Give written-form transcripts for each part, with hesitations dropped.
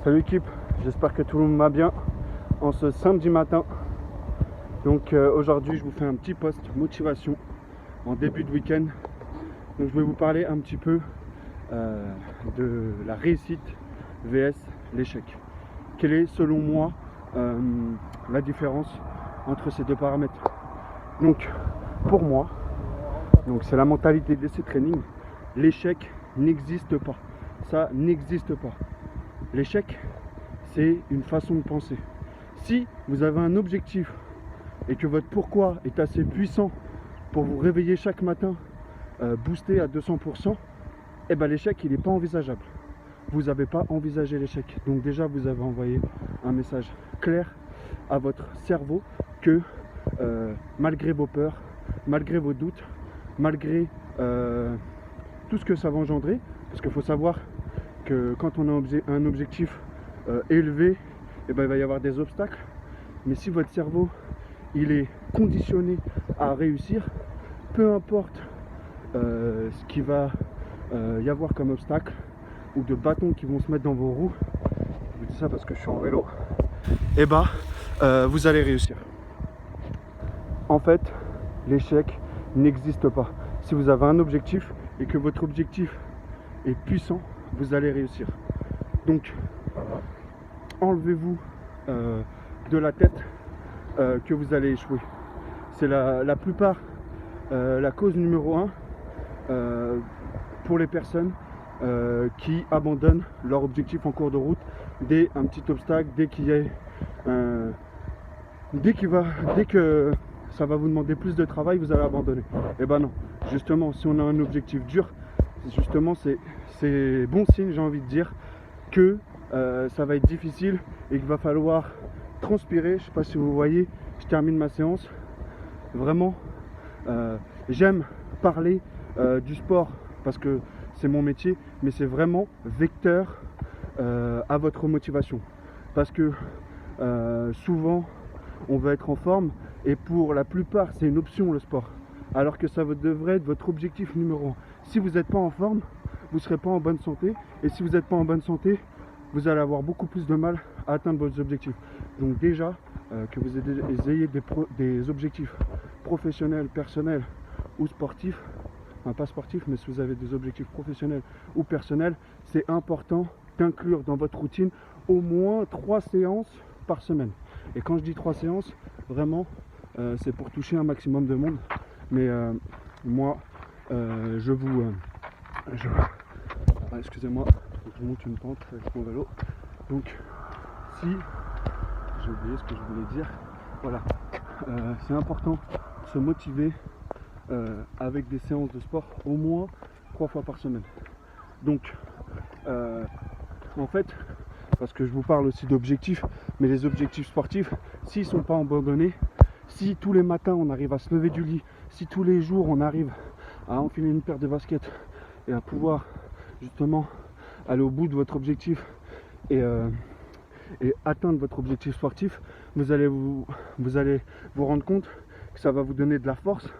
Salut équipe, j'espère que tout le monde va bien en ce samedi matin. Donc aujourd'hui je vous fais un petit post motivation en début de week-end. Donc je vais vous parler un petit peu de la réussite vs l'échec. Quelle est selon moi la différence entre ces deux paramètres? Donc pour moi, c'est la mentalité de ces trainings. L'échec n'existe pas. Ça n'existe pas. L'échec, c'est une façon de penser. Si vous avez un objectif et que votre pourquoi est assez puissant pour vous réveiller chaque matin, boosté à 200%, eh ben l'échec, il n'est pas envisageable. Vous n'avez pas envisagé l'échec. Donc déjà, vous avez envoyé un message clair à votre cerveau que malgré vos peurs, malgré vos doutes, malgré tout ce que ça va engendrer, parce qu'il faut savoir que quand on a un objectif élevé, eh ben, il va y avoir des obstacles. Mais si votre cerveau il est conditionné à réussir, peu importe ce qu'il va y avoir comme obstacle ou de bâtons qui vont se mettre dans vos roues, je vous dis ça parce que je suis en vélo, eh ben, vous allez réussir. En fait, l'échec n'existe pas. Si vous avez un objectif et que votre objectif est puissant, vous allez réussir. Donc enlevez-vous de la tête que vous allez échouer. C'est la plupart la cause numéro 1 pour les personnes qui abandonnent leur objectif en cours de route dès un petit obstacle, dès que ça va vous demander plus de travail, vous allez abandonner. Et ben non, justement, si on a un objectif dur, justement c'est bon signe, j'ai envie de dire, que ça va être difficile et qu'il va falloir transpirer. Je sais pas si vous voyez, je termine ma séance. Vraiment, j'aime parler du sport parce que c'est mon métier, mais c'est vraiment vecteur à votre motivation. Parce que souvent, on veut être en forme et pour la plupart, c'est une option le sport. Alors que ça devrait être votre objectif numéro 1. Si vous n'êtes pas en forme, vous ne serez pas en bonne santé. Et si vous n'êtes pas en bonne santé, vous allez avoir beaucoup plus de mal à atteindre vos objectifs. Donc déjà, que vous ayez des objectifs professionnels, personnels ou sportifs, enfin pas sportifs, mais si vous avez des objectifs professionnels ou personnels, c'est important d'inclure dans votre routine au moins 3 séances par semaine. Et quand je dis 3 séances, vraiment, c'est pour toucher un maximum de monde. Mais moi, excusez-moi, je monte une pente avec mon vélo. Donc, si j'ai oublié ce que je voulais dire, voilà, c'est important de se motiver avec des séances de sport au moins 3 fois par semaine. Donc, en fait, parce que je vous parle aussi d'objectifs, mais les objectifs sportifs, s'ils ne sont pas abandonnés, si tous les matins on arrive à se lever du lit, si tous les jours on arrive à enfiler une paire de baskets et à pouvoir justement aller au bout de votre objectif et atteindre votre objectif sportif, vous allez vous rendre compte que ça va vous donner de la force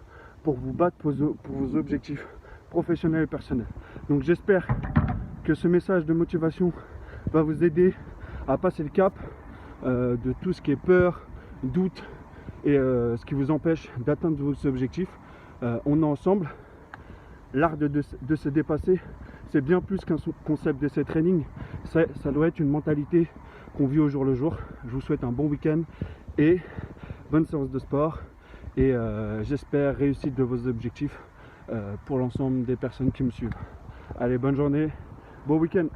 pour vous battre pour vos objectifs professionnels et personnels. Donc j'espère que ce message de motivation va vous aider à passer le cap de tout ce qui est peur, doute et ce qui vous empêche d'atteindre vos objectifs. On est ensemble. L'art de se dépasser, c'est bien plus qu'un concept de ces trainings. Ça doit être une mentalité qu'on vit au jour le jour. Je vous souhaite un bon week-end et bonne séance de sport. Et j'espère réussite de vos objectifs pour l'ensemble des personnes qui me suivent. Allez, bonne journée, bon week-end.